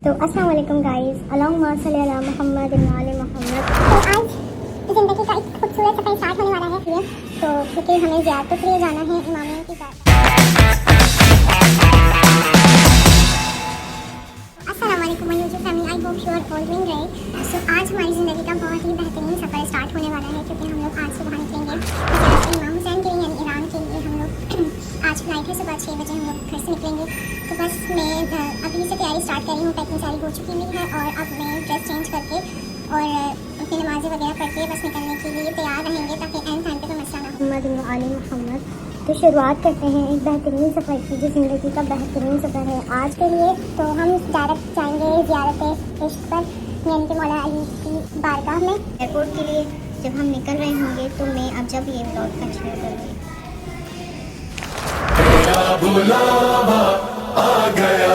तो अस्सलाम वालेकुम गाइस, अल्लाहुम्मा सल्ली अला मुहम्मद व आले मुहम्मद। तो आज ज़िंदगी का एक खूबसूरत सफ़र स्टार्ट होने वाला है तो क्योंकि हमें ज़ियारत के लिए जाना है इमामियों की ज़ियारत। अस्सलाम वालेकुम my YouTube family, I hope you are all doing great. So आज हमारी ज़िंदगी का बहुत ही बेहतरीन सफ़र स्टार्ट होने वाला है क्योंकि हम लोग आज सुबह निकलेंगे इमाम हुसैन के लिए यानी ईरान के लिए। हम लोग आज फ्लाइट है, सुबह 6 बजे हम लोग घर से निकलेंगे। तो बस मैं अभी से तैयारी स्टार्ट कर रही हूँ, पैकिंग सारी हो चुकी हुई है और अब मैं ड्रेस चेंज करके और अपनी नमाज़ें वगैरह पढ़ के बस निकलने के लिए तैयार रहेंगे ताकि एंड टाइम पे कोई मसला ना हो। मोहम्मद आली मोहम्मद। तो शुरुआत करते हैं एक बेहतरीन सफ़र की जो ज़िंदगी का बेहतरीन सफ़र है आज के लिए। तो हम डायरेक्ट जाएंगे ज़ियारत इश्क पर यानी कि मौला अली की बारगाह में। एयरपोर्ट के लिए जब हम निकल रहे होंगे तो मैं अब जब ये ब्लॉग का शेयर करूँगी। बुलावा आ गया,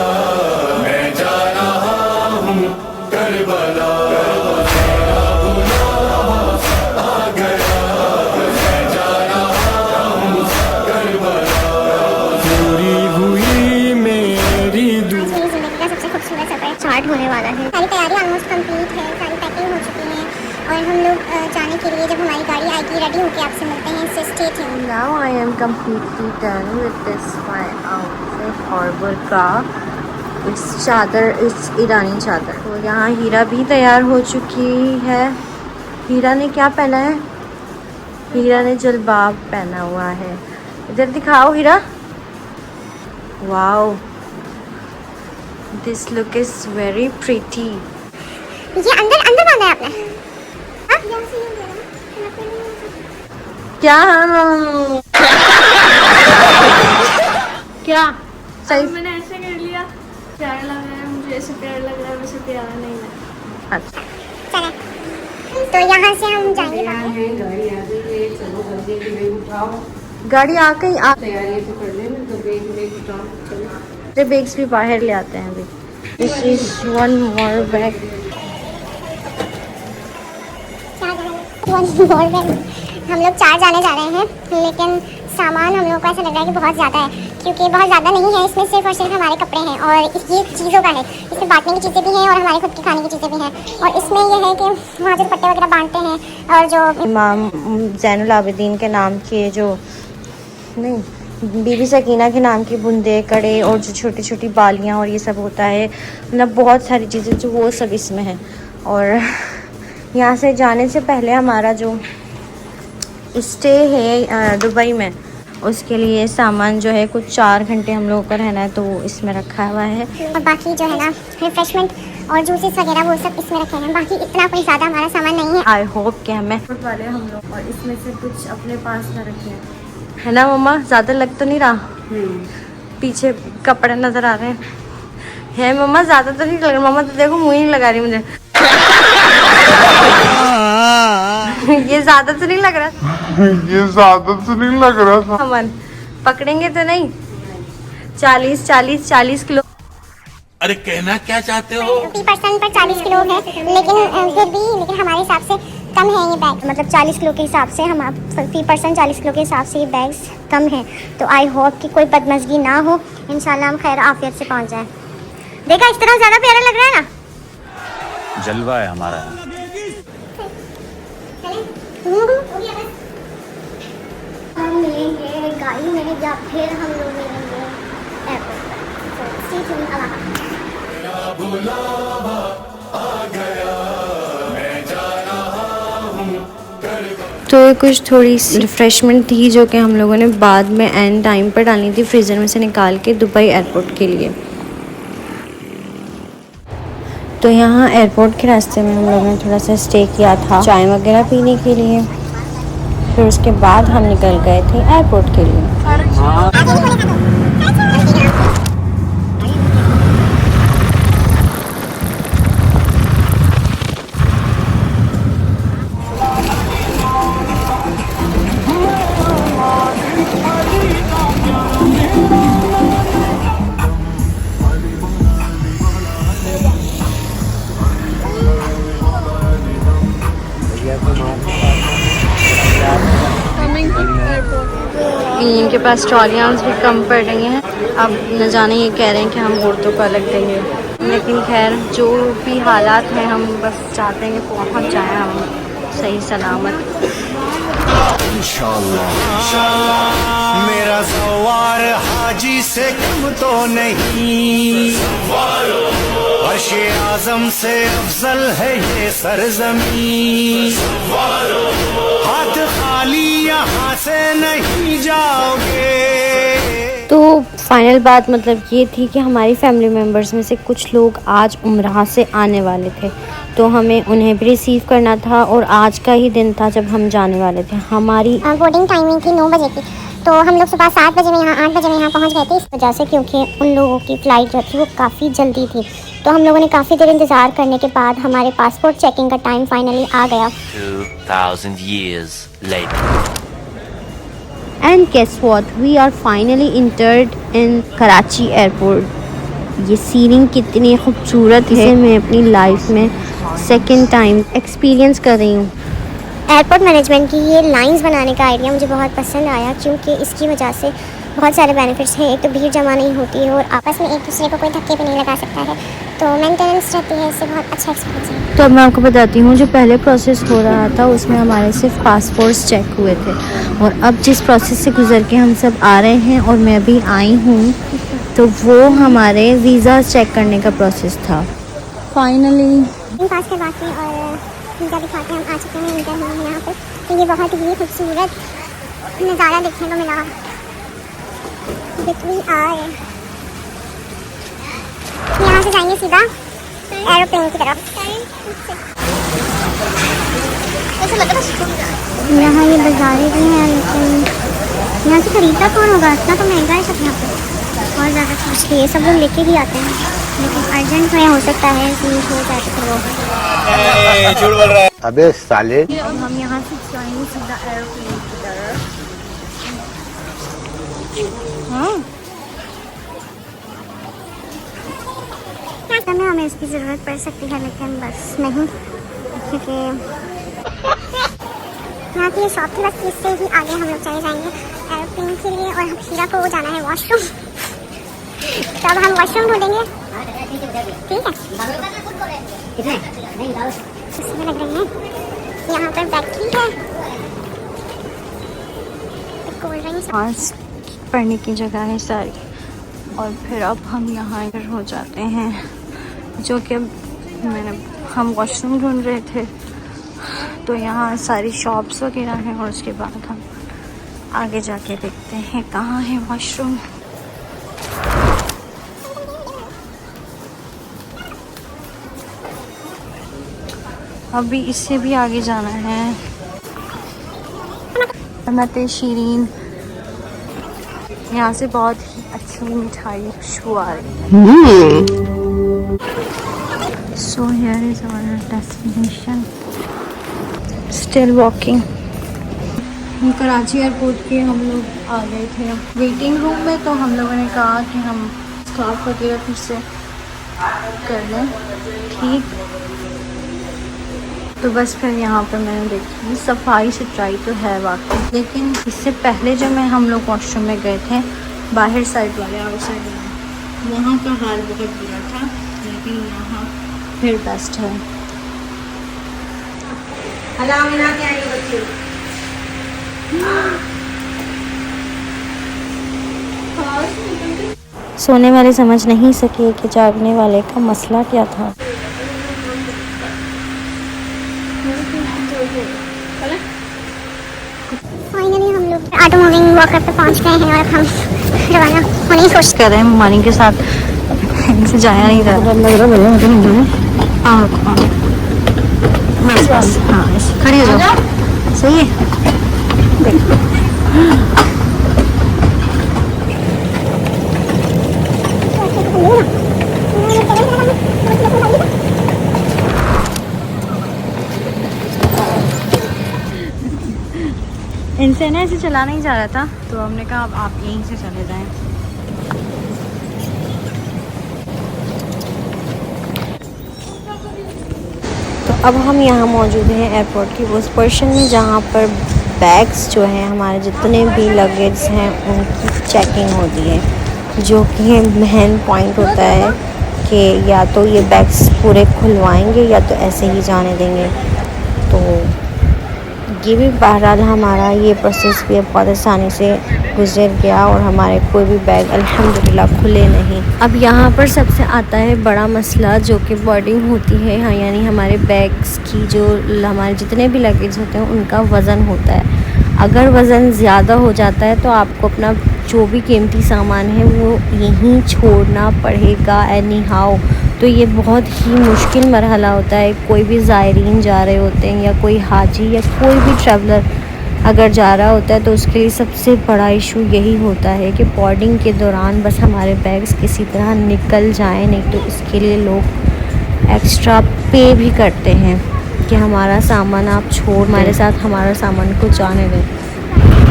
मैं जा रहा हूँ करबला। बुलावा आ गया, मैं जा रहा हूँ करबला। पूरी हुई मेरी आज मेरी ज़िंदगी का सबसे खूबसूरत सफ़र स्टार्ट होने वाला है। सारी तैयारी ऑलमोस्ट कंप्लीट है, सारी पैकिंग हो चुकी है और हम लोग जाने के लिए जब हमारी गाड़ी आएगी रेडी होके आपसे मिलते हैं। So stay tuned. Now I am completely done with this my outfit और बुर्का। It's चादर, it's ईरानी चादर। तो यहाँ हीरा भी तैयार हो चुकी है। हीरा ने क्या पहना है? हीरा ने जलबाब पहना हुआ है। इधर दिखाओ हीरा। Wow, this look is very pretty। ये अंदर अंदर बांधा है आपने? हाँ? क्या क्या सही मैंने ऐसे कर लिया, प्यारा लग रहा है मुझे, ऐसे प्यारा लग रहा है, वैसे प्यारा नहीं लग रहा। अच्छा। चले तो यहाँ से हम जाएंगे बाहर। गाड़ी आ गई। आप तैयारी तो कर ले, मैं तो बेग उठाऊं, चलो। बैग्स भी बाहर ले आते हैं अभी। This is one more bag. हम लोग 4 जाने जा रहे हैं लेकिन सामान हम लोग को ऐसा लग रहा है कि बहुत ज़्यादा है क्योंकि बहुत ज़्यादा नहीं है। इसमें सिर्फ और सिर्फ हमारे कपड़े हैं और ये चीज़ों का है। इसमें बांटने की चीज़ें भी हैं और हमारे खुद की खाने की चीज़ें भी हैं। और इसमें यह है कि वहाँ जो पट्टे वगैरह बांटते हैं और जो इमाम ज़ैनुल आबिदीन के नाम के जो नहीं, बीबी सकीना के नाम की बूंदे, कड़े और जो छोटी छोटी बालियाँ और ये सब होता है, मतलब बहुत सारी चीज़ें जो वो सब इसमें है। और यहाँ से जाने से पहले हमारा जो स्टे है दुबई में, उसके लिए सामान जो है कुछ 4 घंटे हम लोगों का रहना है तो इसमें रखा हुआ है। और बाकी जो है ना रिफ्रेशमेंट और जूसेस वगैरह वो सब इसमें रखे हैं। बाकी इतना कोई ज़्यादा हमारा सामान नहीं है। आई होप कि हमें वाले हम लोग और इसमें से कुछ अपने पास न रखें, है ना मम्मा? ज़्यादा लग तो नहीं रहा? पीछे कपड़े नज़र आ रहे हैं मम्मा, ज़्यादा तो नहीं लग रहा? मम्मा तो देखो मुँह ही नहीं लगा रही मुझे। ये ज़्यादा तो नहीं लग रहा? ये ज्यादा तो नहीं लग रहा था। हमन पकड़ेंगे तो नहीं? 40 किलो। अरे कहना क्या चाहते हो? 50% पर 40 किलो है लेकिन हमारे हिसाब से कम है ये बैग। मतलब 40 किलो के हिसाब से हम 50% 40 किलो के हिसाब से ये बैग्स कम है। तो आई होप कि कोई बदमज़गी ना हो, इंशाल्लाह हम खैर आफियत से पहुंच जाए। देखा इस तरह ज़्यादा प्यारा लग रहा है ना? जलवा है हमारा। हम मिलेंगे गाड़ी में या फिर हम लोग मिलेंगे एयरपोर्ट पर। Stay tuned. अल्लाह हाफ़िज़। बुलावा आ गया, मैं जा रहा हूँ करबला। तो ये कुछ थोड़ी सी रिफ़्रेशमेंट थी जो कि हम लोगों ने बाद में एंड टाइम पर डालनी थी फ्रीज़र में से निकाल के दुबई एयरपोर्ट के लिए। तो यहाँ एयरपोर्ट के रास्ते में हम लोगों ने थोड़ा सा स्टे किया था चाय वगैरह पीने के लिए। फिर उसके बाद हम निकल गए थे एयरपोर्ट के लिए। इनके पास ट्रॉलियाँ भी कम पड़ रही हैं। अब न जाने ये कह रहे हैं कि हम औरतों को अलग देंगे। लेकिन खैर जो भी हालात हैं हम बस चाहते हैं कि पहुंच जाएं हम सही सलामत। मेरा सवार हाजी से कम तो नहीं, अर्शे आजम से अफजल है ये सरजमीन, हाथ खाली यहाँ से नहीं जाओगे। तो फाइनल बात मतलब ये थी कि हमारी फैमिली मेम्बर्स में से कुछ लोग आज उम्राह से आने वाले थे, तो हमें उन्हें भी रिसीव करना था और आज का ही दिन था जब हम जाने वाले थे। हमारी बोर्डिंग टाइमिंग थी 9 बजे की, तो हम लोग सुबह 7 बजे में यहाँ 8 बजे में यहाँ पहुँच गए थे, इस वजह से क्योंकि उन लोगों की फ़्लाइट जो थी वो काफ़ी जल्दी थी। तो हम लोगों ने काफ़ी देर इंतज़ार करने के बाद हमारे पासपोर्ट चेकिंग का टाइम फाइनली आ गया। 2000 years later. And guess what, we are finally entered in Karachi airport. ये सीनिंग कितनी खूबसूरत है, मैं अपनी लाइफ में सेकंड टाइम एक्सपीरियंस कर रही हूँ। एयरपोर्ट मैनेजमेंट की ये लाइंस बनाने का आइडिया मुझे बहुत पसंद आया, क्योंकि इसकी वजह से बहुत सारे बेनिफिट्स हैं। एक तो भीड़ जमा नहीं होती है और आपस में एक दूसरे को कोई धक्के भी नहीं लगा सकता है, तो मेंटेनेंस रहती है, इससे बहुत अच्छा एक्सपीरियंस है। तो अब मैं आपको बताती हूँ, जो पहले प्रोसेस हो रहा था उसमें हमारे सिर्फ पासपोर्ट्स चेक हुए थे, और अब जिस प्रोसेस से गुजर के हम सब आ रहे हैं और मैं भी आई हूँ, तो वो हमारे वीज़ा चेक करने का प्रोसेस था। फाइनली पास करवाते हैं और वीज़ा दिखाते हैं, हम आ चुके हैं इंटर हुए हैं यहाँ पे। तो ये बहुत ही खूबसूरत नज़ारा देखने को मिला। यहाँ से जाएंगे सीधा एरोप्लेन की तरफ। यहाँ ये बाजारें भी हैं, लेकिन यहाँ से खरीदता कौन होगा, इतना तो महंगा है सब यहाँ पे, बहुत ज़्यादा कुछ ये सब लोग लेके भी आते हैं, लेकिन अर्जेंट में हो सकता है कि हो जाए तो वो। अबे साले, अब हम यहाँ से जाएंगे सीधा एरोप्लेन की तरफ। हाँ, में हमें इसकी ज़रूरत पड़ सकती है, लेकिन बस नहीं, क्योंकि यहाँ की शॉप की बस इससे ही आगे हम लोग चले जाएंगे एरोप्लेन के लिए, और हम हीरा को जाना है वॉशरूम। तो अब हम वॉशरूम ढूंढेंगे, ठीक है? इसमें लग रही है यहाँ पर बैटरी है, कोल्ड ड्रिंक्स, पढ़ने की जगह है सारी, और फिर अब हम यहाँ इधर हो जाते हैं, जो कि हम वॉशरूम ढूंढ रहे थे, तो यहाँ सारी शॉप्स वगैरह हैं, और उसके बाद हम आगे जाके देखते हैं कहाँ है वॉशरूम। अभी इससे भी आगे जाना है। रहमत शीरीन, यहाँ से बहुत ही अच्छी मिठाई खुशबू आ रही है। So here is our destination, still walking. Karachi airport के हम लोग आ गए थे वेटिंग रूम में, तो हम लोगों ने कहा कि हम स्कार्फ वगैरह फिर से कर लें, ठीक। तो बस फिर यहाँ पर मैंने देखी सफाई सुथराई तो है वाकई, लेकिन इससे पहले जो हम लोग वॉशरूम में गए थे बाहर साइड वाले आउट साइड वाले, वहाँ का हाल बहुत बुरा था, लेकिन यहाँ फिर बेस्ट है। सोने वाले समझ नहीं सके कि जागने वाले का मसला क्या था। फाइनली हम लोग ऑटो मूविंग वॉकर पे पहुंच गए हैं, और अब हम रवाना होने की कोशिश कर रहे हैं। मॉर्निंग के साथ इनसे जाया नहीं रहा, लग रहा है बस बस, हाँ ऐसे खड़ी हो जाओ, सही है। देखो इनसे ना ऐसे चलाना ही जा रहा था, तो हमने कहा अब आप यहीं से चले जाएं। तो अब हम यहाँ मौजूद हैं एयरपोर्ट की उस पोर्शन में जहाँ पर बैग्स जो हैं, हमारे जितने भी लगेज हैं उनकी चेकिंग होती है, जो कि मेन पॉइंट होता है कि या तो ये बैग्स पूरे खुलवाएंगे या तो ऐसे ही जाने देंगे। तो ये भी बहरहाल हमारा ये प्रोसेस भी बहुत आसानी से गुजर गया और हमारे कोई भी बैग अल्हम्दुलिल्लाह खुले नहीं। अब यहाँ पर सबसे आता है बड़ा मसला जो कि बोर्डिंग होती है। हाँ, यानी हमारे बैग्स की जो हमारे जितने भी लगेज होते हैं उनका वज़न होता है। अगर वज़न ज़्यादा हो जाता है तो आपको अपना जो भी कीमती सामान है वो यहीं छोड़ना पड़ेगा एनी हाउ। तो ये बहुत ही मुश्किल मरहला होता है। कोई भी ज़ायरीन जा रहे होते हैं या कोई हाजी या कोई भी ट्रैवलर अगर जा रहा होता है तो उसके लिए सबसे बड़ा इशू यही होता है कि बोर्डिंग के दौरान बस हमारे बैग्स किसी तरह निकल जाएं, नहीं तो इसके लिए लोग एक्स्ट्रा पे भी करते हैं कि हमारा सामान आप छोड़ हमारे साथ हमारा सामान को जाने दें।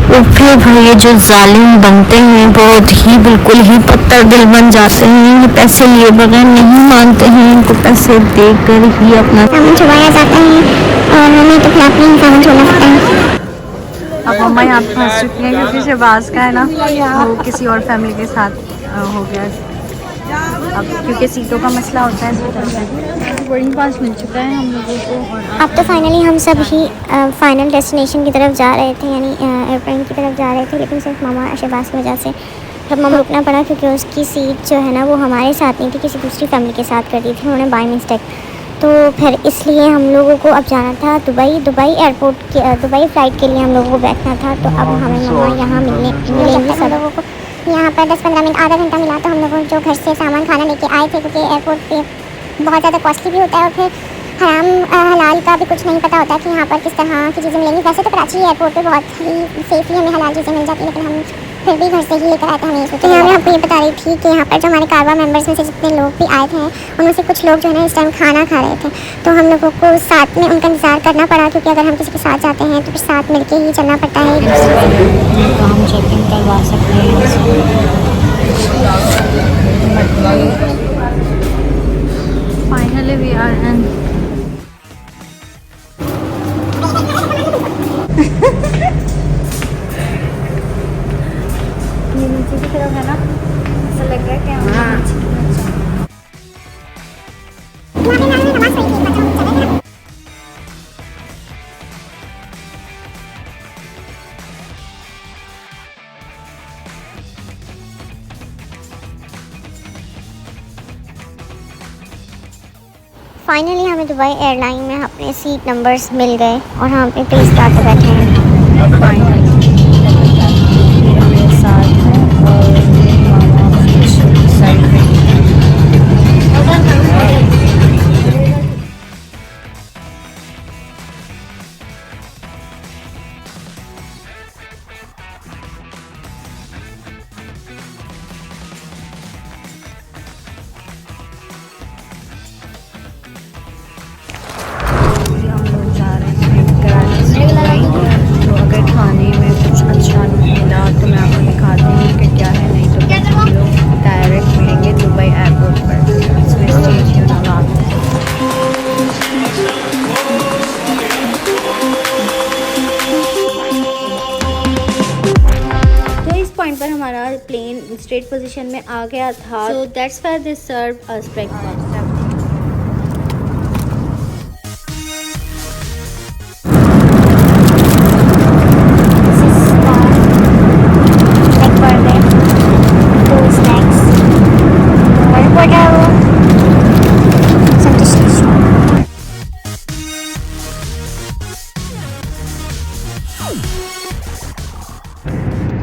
और फिर भाई जो जालिम बनते हैं बहुत ही बिल्कुल ही पत्थर दिल बन जाते हैं। ये पैसे लिए बगैर नहीं मानते हैं, इनको पैसे देकर ही अपना सामान छुपाया जाता है और हमें तो फिर अपनी सामान छोड़ना पड़ता है। अब मम्मा यहाँ पे फंस चुकी हैं क्योंकि शहबाज का है ना वो किसी और फैमिली के साथ हो गया। अब क्योंकि सीटों का मसला होता है इस वजह से बोर्डिंग पास मिल चुका है हम लोगों को। अब तो फाइनली हम सब ही फाइनल डेस्टिनेशन की तरफ जा रहे थे, यानी एयरप्लेन की तरफ जा रहे थे, लेकिन सिर्फ मामा शहबाज की वजह से जब मामा रुकना पड़ा क्योंकि उसकी सीट जो है ना वो हमारे साथ नहीं थी, किसी दूसरी फैमिली के साथ कर दी थी उन्होंने बाय मिस्टेक। तो फिर इसलिए हम लोगों को अब जाना था दुबई एयरपोर्ट के दुबई फ़्लाइट के लिए हम लोगों को बैठना था। तो अब हमें मामा यहाँ मिलेंगे सब लोगों को। यहाँ पर 10-15 मिनट आधा घंटा मिला। तो हम लोग जो घर से सामान खाना लेके आए थे क्योंकि एयरपोर्ट पे बहुत ज़्यादा कॉस्टली भी होता है और फिर हराम हलाल का भी कुछ नहीं पता होता कि यहाँ पर किस तरह की चीज़ें मिलेंगी। वैसे तो कराची एयरपोर्ट पे बहुत ही सेफली हमें हलाल चीज़ें मिल जाती हैं, लेकिन हम फिर भी घर से ही लेकर आए थे। हमें ये सोचा। यहाँ मैं आपको ये बता रही थी कि यहाँ पर जो हमारे कारवा मेंबर्स में से जितने लोग भी आए थे उनमें से कुछ लोग जो है ना इस टाइम खाना खा रहे थे। तो हम लोगों को साथ में उनका इंतज़ार करना पड़ा क्योंकि अगर हम किसी के साथ जाते हैं तो फिर साथ मिल के ही चलना पड़ता है। तो हम चेक इन करवा सकते हैं। Finally we are in. ये नीचे की तरफ है ना, ऐसा लग रहा है कि हम फाइनली हमें दुबई एयरलाइन में अपने सीट नंबर्स मिल गए और हम अपने प्लेस पर आकर बैठे हैं। मेरे साथ है और मामा साइड में। तो अगर खाने में कुछ अच्छा नहीं मिला तो मैं आपको दिखा दूँगी कि क्या है, नहीं तो फिर हम लोग डायरेक्ट मिलेंगे दुबई एयरपोर्ट पर। इसमें स्टेशन तो इस पॉइंट पर हमारा प्लेन स्ट्रेट पोजीशन में आ गया था। So that's why they serve us breakfast.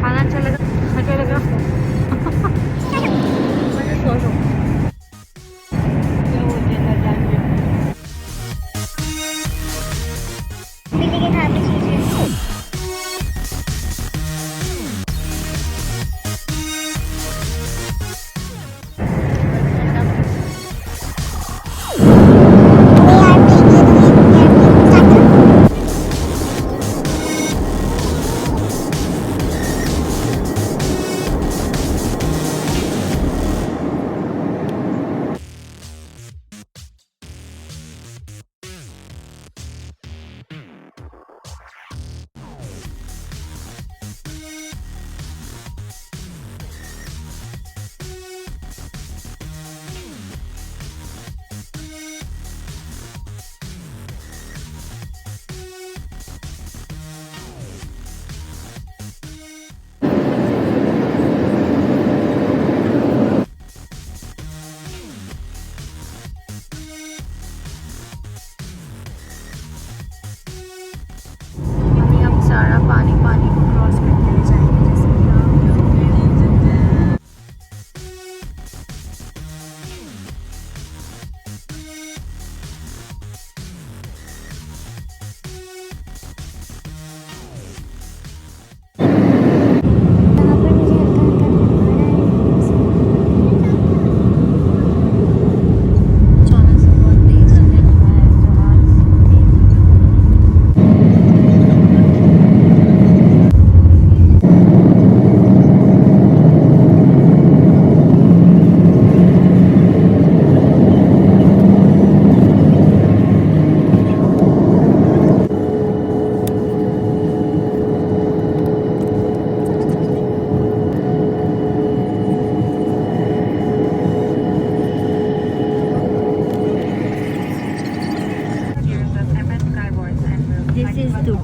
खाना अच्छा लगा is Dubai.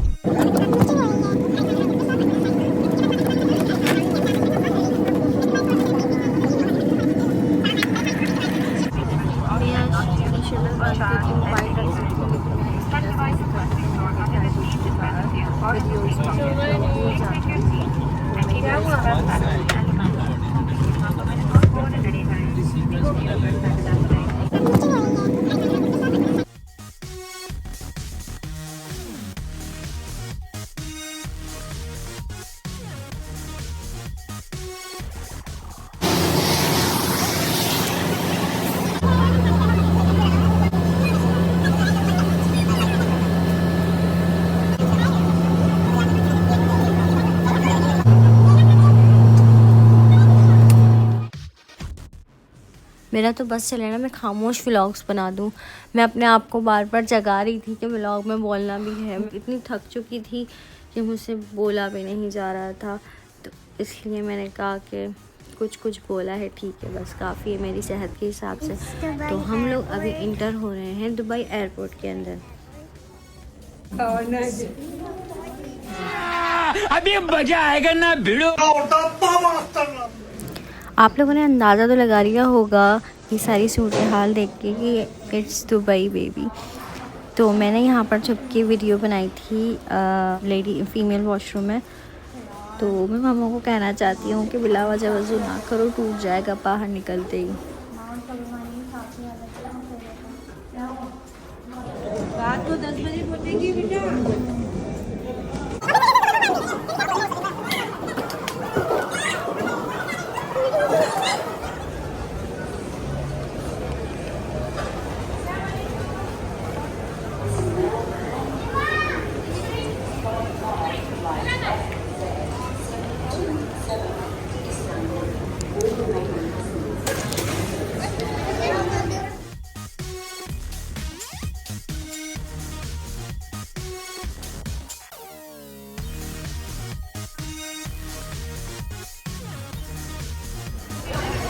मेरा तो बस चले ना मैं खामोश व्लॉग्स बना दूँ। मैं अपने आप को बार बार जगा रही थी कि व्लॉग में बोलना भी है। इतनी थक चुकी थी कि मुझसे बोला भी नहीं जा रहा था, तो इसलिए मैंने कहा कि कुछ बोला है ठीक है, बस काफ़ी है मेरी सेहत के हिसाब से। तो हम लोग अभी इंटर हो रहे हैं दुबई एयरपोर्ट के अंदर। अभी मजा आएगा ना भिड़ो। आप लोगों ने अंदाज़ा तो लगा लिया होगा ये सारी सूरत हाल देख के कि इट्स दुबई बेबी। तो मैंने यहाँ पर छुप के वीडियो बनाई थी फीमेल वॉशरूम में। तो मैं मामा को कहना चाहती हूँ कि बिला वजह वजू ना करो, टूट जाएगा बाहर निकलते ही। रात को 10 बजे पहुँचेगी बेटा।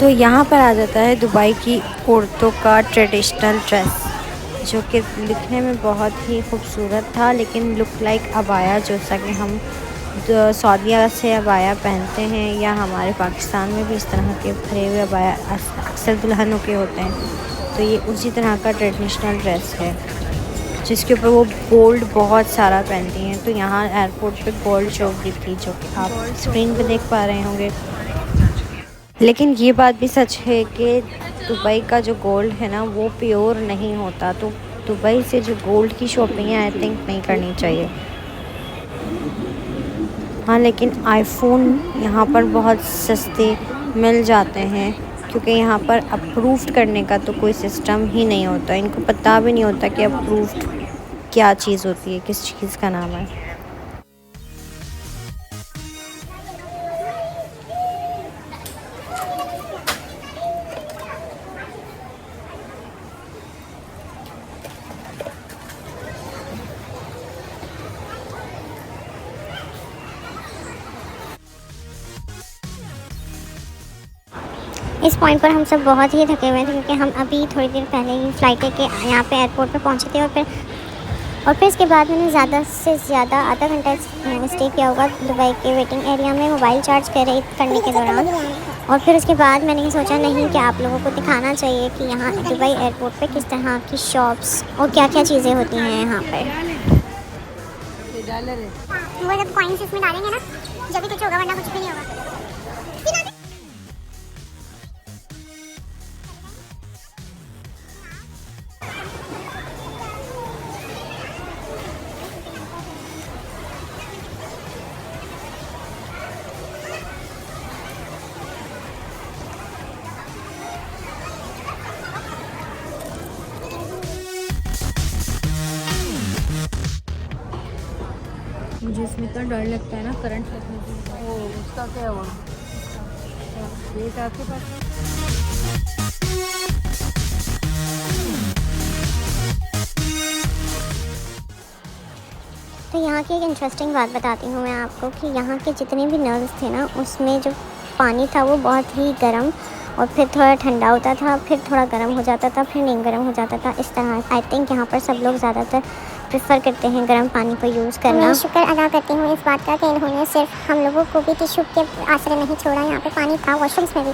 तो यहाँ पर आ जाता है दुबई की औरतों का ट्रेडिशनल ड्रेस, जो कि दिखने में बहुत ही खूबसूरत था, लेकिन लुक लाइक अबाया, जैसा कि हम सऊदीया से अबाया पहनते हैं, या हमारे पाकिस्तान में भी इस तरह के भरे हुए अबाया अक्सर दुल्हनों के होते हैं। तो ये उसी तरह का ट्रेडिशनल ड्रेस है जिसके ऊपर वो गोल्ड बहुत सारा पहनती हैं। तो यहाँ एयरपोर्ट पे गोल्ड चौक भी थी, जो कि आप स्क्रीन पे देख पा रहे होंगे। लेकिन ये बात भी सच है कि दुबई का जो गोल्ड है ना वो प्योर नहीं होता। तो दुबई से जो गोल्ड की शॉपिंग है आई थिंक नहीं करनी चाहिए। हाँ, लेकिन आईफोन यहाँ पर बहुत सस्ते मिल जाते हैं, क्योंकि यहाँ पर अप्रूव्ड करने का तो कोई सिस्टम ही नहीं होता। इनको पता भी नहीं होता कि अप्रूव्ड क्या चीज़ होती है, किस चीज़ का नाम है। इस पॉइंट पर हम सब बहुत ही थके हुए थे, क्योंकि हम अभी थोड़ी देर पहले ही फ़्लाइट लेके यहाँ पे एयरपोर्ट पे पहुँचे थे। और फिर इसके बाद मैंने ज़्यादा से ज़्यादा आधा घंटा स्टे किया होगा दुबई के वेटिंग एरिया में, मोबाइल चार्ज करने के दौरान। और फिर उसके बाद मैंने ये सोचा नहीं कि आप लोगों को दिखाना चाहिए कि यहाँ दुबई एयरपोर्ट पे किस तरह की शॉप्स और क्या क्या चीज़ें होती हैं यहाँ पर। वो जब कॉइन्स इसमें डालेंगे ना, जब भी कुछ होगा, वरना कुछ भी नहीं होगा। मुझे इसमें इतना डर लगता है ना करंट लगने से। ओ उसका क्या हुआ? ये आपके पास तो यहाँ की एक इंटरेस्टिंग बात बताती हूँ मैं आपको कि यहाँ के जितने भी नल्स थे ना, उसमें जो पानी था वो बहुत ही गर्म और फिर थोड़ा ठंडा होता था, फिर थोड़ा गर्म हो जाता था, फिर नहीं गर्म हो जाता था। इस तरह आई थिंक यहाँ पर सब लोग ज़्यादातर प्रेफर करते हैं गर्म पानी को यूज़ करना। मैं शुक्र अदा करती हूँ इस बात का कि इन्होंने सिर्फ हम लोगों को भी टिश्यू के आसरे नहीं छोड़ा। यहाँ पे पानी था वॉशरूम्स में भी,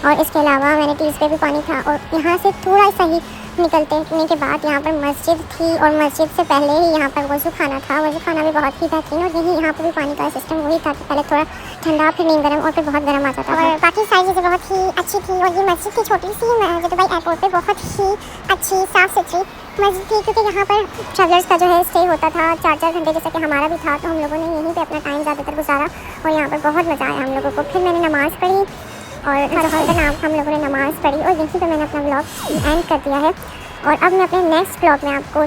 और इसके अलावा वैनिटीज़ पे भी पानी था। और यहाँ से थोड़ा सा ही निकलने के बाद यहाँ पर मस्जिद थी, और मस्जिद से पहले ही यहाँ पर वज़ू खाना था। वज़ू खाना भी बहुत ही बेहतरीन, और यही यहाँ पर भी पानी का सिस्टम वही था कि पहले थोड़ा ठंडा फिर नहीं गर्म और फिर बहुत गर्म आ जाता था। और बाकी सारी चीज़ें बहुत ही अच्छी थी। और ये मस्जिद की छोटी सी दुबई एयरपोर्ट पे बहुत ही अच्छी साफ़ सुथरी मस्जिद थी, क्योंकि यहाँ पर ट्रैवलर्स का जो है स्टे होता था 4-4 घंटे, जैसे कि हमारा भी था। तो हम लोगों ने यहीं पे अपना टाइम ज़्यादातर गुजारा, और यहाँ पर बहुत मज़ा आया हम लोगों को। फिर मैंने नमाज़ पढ़ी, और हर नाम हम लोगों ने नमाज़ पढ़ी, और यहीं पे मैंने अपना व्लॉग एंड कर दिया है। और अब मैं अपने नेक्स्ट व्लॉग में आपको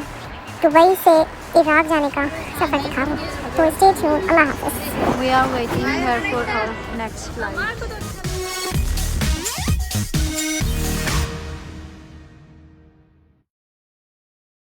दुबई से इराक जाने का सफ़र दिखा रहा हूँ। तो स्टे ट्यून्ड। अल्लाह हाफ़िज़। We are waiting here for our next flight.